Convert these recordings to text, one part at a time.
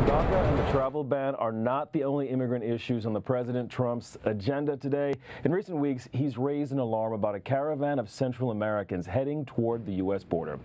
DACA and the travel ban are not the only immigrant issues on the President Trump's agenda today. In recent weeks, he's raised an alarm about a caravan of Central Americans heading toward the U.S. border.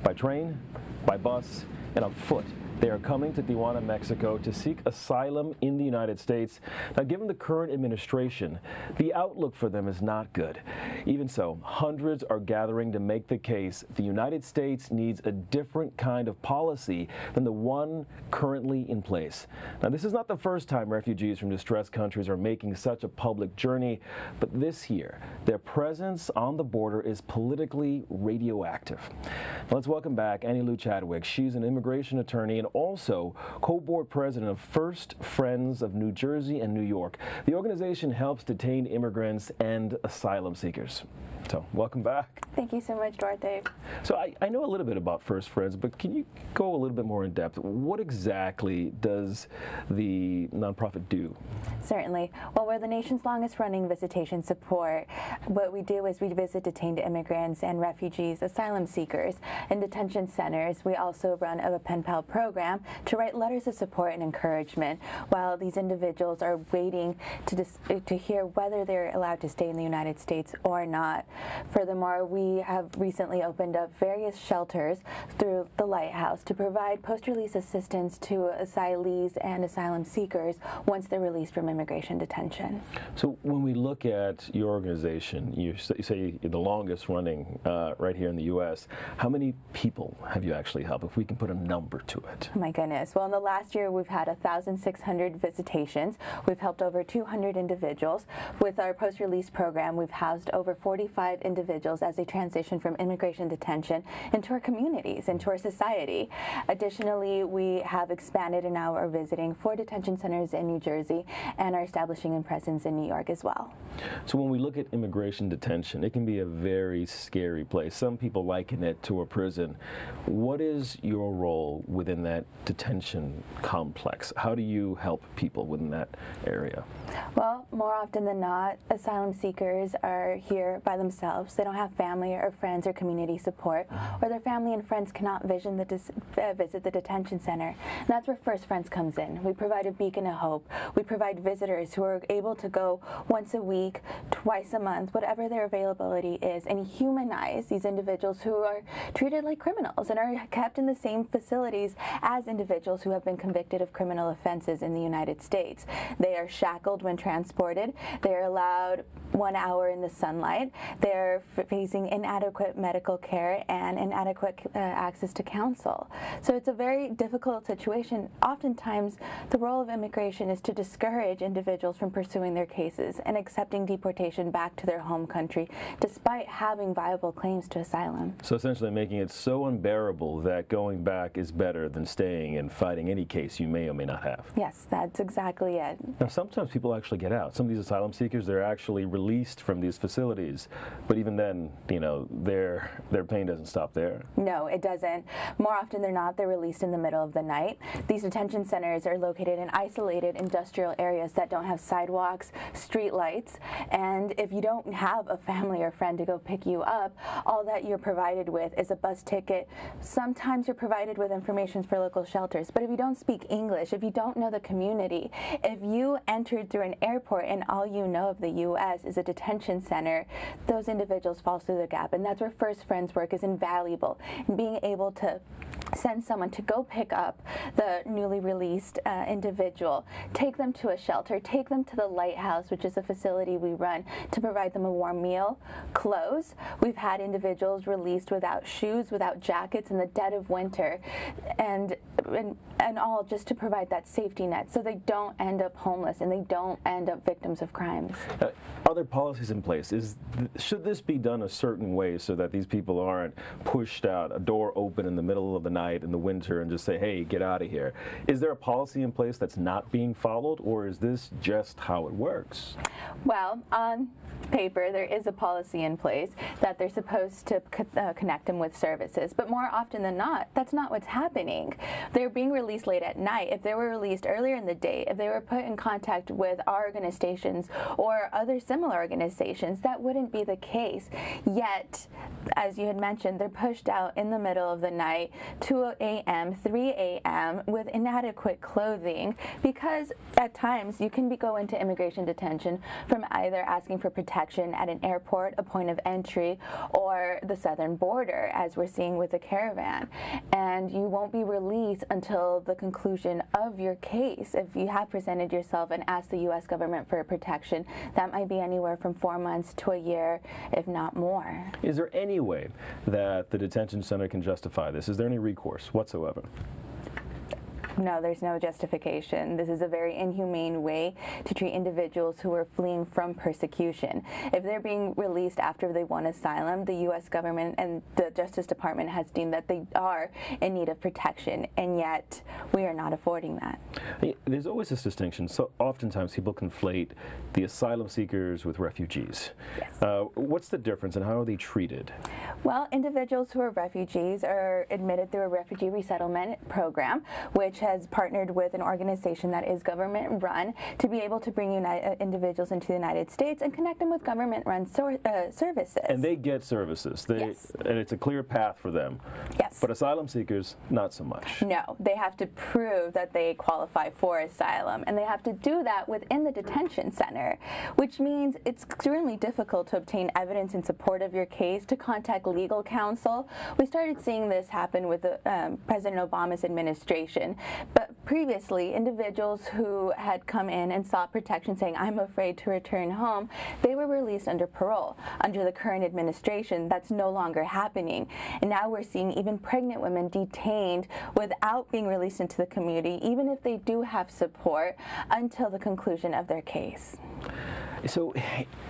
By train, by bus, and on foot. They are coming to Tijuana, Mexico to seek asylum in the United States. Now, given the current administration, the outlook for them is not good. Even so, hundreds are gathering to make the case the United States needs a different kind of policy than the one currently in place. Now, this is not the first time refugees from distressed countries are making such a public journey, but this year, their presence on the border is politically radioactive. Now, let's welcome back Anilu Chadwick. She's an immigration attorney and also co-board president of First Friends of New Jersey and New York. The organization helps detained immigrants and asylum seekers. So, welcome back. Thank you so much, Dorothy. So I know a little bit about First Friends, but can you go a little bit more in depth? What exactly does the nonprofit do? Certainly. Well, we're the nation's longest running visitation support. What we do is we visit detained immigrants and refugees, asylum seekers in detention centers. We also run a pen pal program to write letters of support and encouragement while these individuals are waiting to hear whether they're allowed to stay in the United States or not. Furthermore, we have recently opened up various shelters through the Lighthouse to provide post-release assistance to asylees and asylum seekers once they're released from immigration detention. So when we look at your organization, you say you're the longest running right here in the U.S. How many people have you actually helped, if we can put a number to it? Oh my goodness. Well, in the last year, we've had 1,600 visitations. We've helped over 200 individuals. With our post-release program, we've housed over 45 individuals as they transition from immigration detention into our communities, into our society. Additionally, we have expanded and now are visiting 4 detention centers in New Jersey and are establishing a presence in New York as well. So when we look at immigration detention, it can be a very scary place. Some people liken it to a prison. What is your role within that detention complex? How do you help people within that area? Well, more often than not, asylum seekers are here by themselves. They don't have family or friends or community support, or their family and friends cannot visit the detention center. And that's where First Friends comes in. We provide a beacon of hope. We provide visitors who are able to go once a week, twice a month, whatever their availability is, and humanize these individuals who are treated like criminals and are kept in the same facilities as individuals who have been convicted of criminal offenses in the United States. They are shackled when transported. They are allowed 1 hour in the sunlight. They're facing inadequate medical care and inadequate access to counsel. So it's a very difficult situation. Oftentimes, the role of immigration is to discourage individuals from pursuing their cases and accepting deportation back to their home country, despite having viable claims to asylum. So essentially making it so unbearable that going back is better than staying and fighting any case you may or may not have. Yes, that's exactly it. Now, sometimes people actually get out. Some of these asylum seekers, they're actually released from these facilities. But even then, you know, their pain doesn't stop there. No, it doesn't. More often than not, they're released in the middle of the night. These detention centers are located in isolated industrial areas that don't have sidewalks, street lights, and if you don't have a family or friend to go pick you up, all that you're provided with is a bus ticket. Sometimes you're provided with information for local shelters, but if you don't speak English, if you don't know the community, if you entered through an airport and all you know of the U.S. is a detention center, those individuals fall through the gap, and that's where First Friends work is invaluable. And being able to send someone to go pick up the newly released individual, take them to a shelter, take them to the Lighthouse, which is a facility we run to provide them a warm meal, clothes. We've had individuals released without shoes, without jackets in the dead of winter, and all just to provide that safety net so they don't end up homeless and they don't end up victims of crimes. Are there policies in place? Should this be done a certain way so that these people aren't pushed out, a door open in the middle of the night in the winter and just say, hey, get out of here? Is there a policy in place that's not being followed, or is this just how it works? Well, paper, there is a policy in place that they're supposed to connect them with services, but more often than not, that's not what's happening. They're being released late at night. If they were released earlier in the day, if they were put in contact with our organizations or other similar organizations, that wouldn't be the case. Yet, as you had mentioned, they're pushed out in the middle of the night, 2 a.m., 3 a.m., with inadequate clothing, because at times you can go into immigration detention from either asking for protection at an airport, a point of entry, or the southern border, as we're seeing with the caravan. And you won't be released until the conclusion of your case. If you have presented yourself and asked the U.S. government for protection, that might be anywhere from 4 months to a year, if not more. Is there any way that the detention center can justify this? Is there any recourse whatsoever? No, there's no justification. This is a very inhumane way to treat individuals who are fleeing from persecution. If they're being released after they won asylum, the U.S. government and the Justice Department has deemed that they are in need of protection, and yet we are not affording that. There's always this distinction. So oftentimes people conflate the asylum seekers with refugees. Yes. What's the difference and how are they treated? Well, individuals who are refugees are admitted through a refugee resettlement program, which has partnered with an organization that is government run to be able to bring individuals into the United States and connect them with government run services. And they get services. Yes. And it's a clear path for them. Yes. But asylum seekers, not so much. No, they have to prove that they qualify for asylum, and they have to do that within the detention center, which means it's extremely difficult to obtain evidence in support of your case, to contact legal counsel. We started seeing this happen with President Obama's administration. But previously, individuals who had come in and sought protection saying, I'm afraid to return home, they were released under parole. Under the current administration, that's no longer happening. And now we're seeing even pregnant women detained without being released into the community, even if they do have support, until the conclusion of their case. So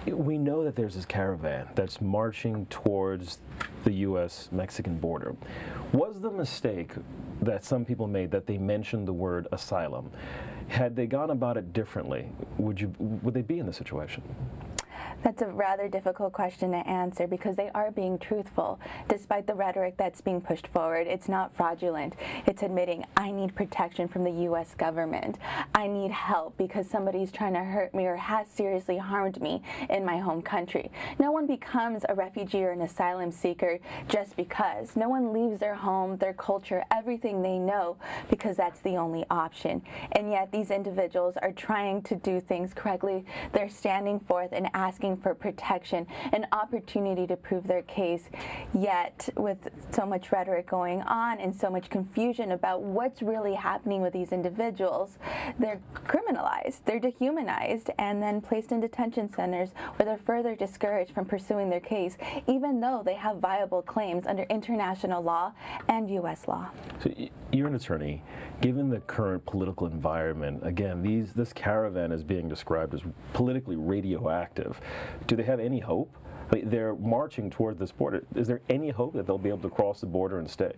we know that there's this caravan that's marching towards the U.S.-Mexican border. Was the mistake that some people made that they mentioned the word asylum? Had they gone about it differently, would they be in this situation? That's a rather difficult question to answer because they are being truthful. Despite the rhetoric that's being pushed forward, it's not fraudulent. It's admitting, I need protection from the U.S. government. I need help because somebody's trying to hurt me or has seriously harmed me in my home country. No one becomes a refugee or an asylum seeker just because. No one leaves their home, their culture, everything they know because that's the only option. And yet these individuals are trying to do things correctly. They're standing forth and asking for protection, an opportunity to prove their case, yet with so much rhetoric going on and so much confusion about what's really happening with these individuals, they're criminalized, they're dehumanized, and then placed in detention centers where they're further discouraged from pursuing their case, even though they have viable claims under international law and U.S. law. So you're an attorney. Given the current political environment, again, this caravan is being described as politically radioactive. Do they have any hope? I mean, they're marching toward this border. Is there any hope that they'll be able to cross the border and stay?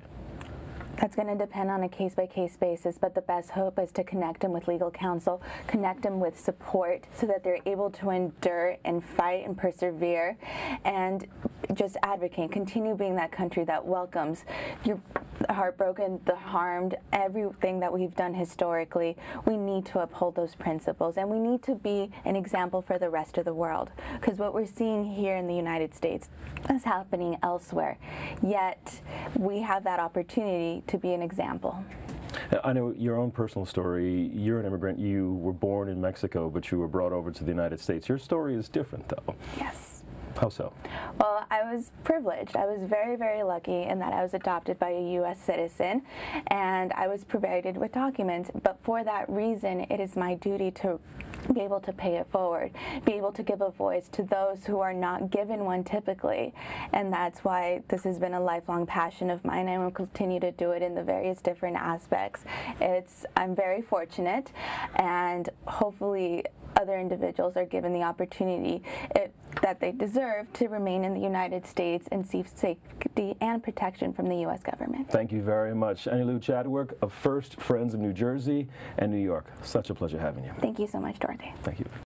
That's going to depend on a case-by-case basis, but the best hope is to connect them with legal counsel, connect them with support so that they're able to endure and fight and persevere and just advocate, continue being that country that welcomes your heartbroken, the harmed, everything that we've done historically. We need to uphold those principles, and we need to be an example for the rest of the world, because what we're seeing here in the United States is happening elsewhere, yet we have that opportunity to be an example. I know your own personal story. You're an immigrant. You were born in Mexico, but you were brought over to the United States. Your story is different, though. Yes. How so? Well, I was privileged. I was very, very lucky in that I was adopted by a U.S. citizen, and I was provided with documents. But for that reason, it is my duty to be able to pay it forward, be able to give a voice to those who are not given one typically. And that's why this has been a lifelong passion of mine. I will continue to do it in the various different aspects. I'm very fortunate, and hopefully other individuals are given the opportunity that they deserve to remain in the United States and seek safety and protection from the U.S. government. Thank you very much. Anilu Chadwick of First Friends of New Jersey and New York. Such a pleasure having you. Thank you so much, Dorothy. Thank you.